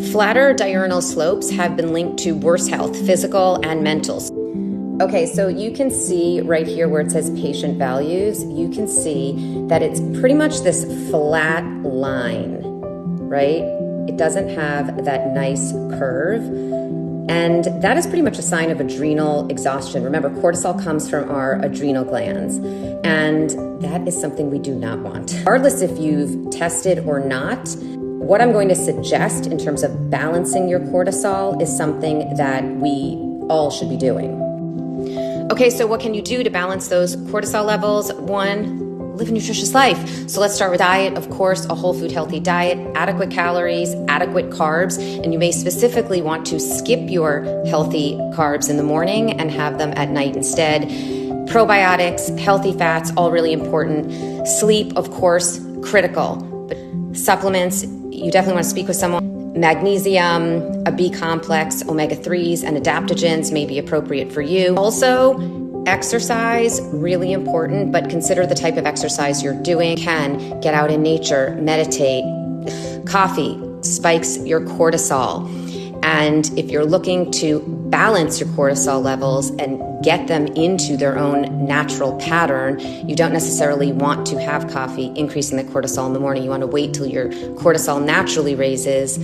Flatter diurnal slopes have been linked to worse health, physical and mental. Okay, so you can see right here where it says patient values, you can see that it's pretty much this flat line, right? It doesn't have that nice curve. And that is pretty much a sign of adrenal exhaustion. Remember, cortisol comes from our adrenal glands, and that is something we do not want. Regardless if you've tested or not, what I'm going to suggest in terms of balancing your cortisol is something that we all should be doing. Okay, so what can you do to balance those cortisol levels? One, live a nutritious life. So let's start with diet. Of course, a whole food healthy diet, adequate calories, adequate carbs, and you may specifically want to skip your healthy carbs in the morning and have them at night instead. Probiotics, healthy fats, all really important. Sleep, of course, critical. But supplements, you definitely want to speak with someone. Magnesium, a B complex, omega-3s, and adaptogens may be appropriate for you. Also, exercise, really important, but consider the type of exercise you're doing. You can get out in nature, meditate. Coffee spikes your cortisol. And if you're looking to balance your cortisol levels and get them into their own natural pattern, you don't necessarily want to have coffee increasing the cortisol in the morning. You want to wait till your cortisol naturally raises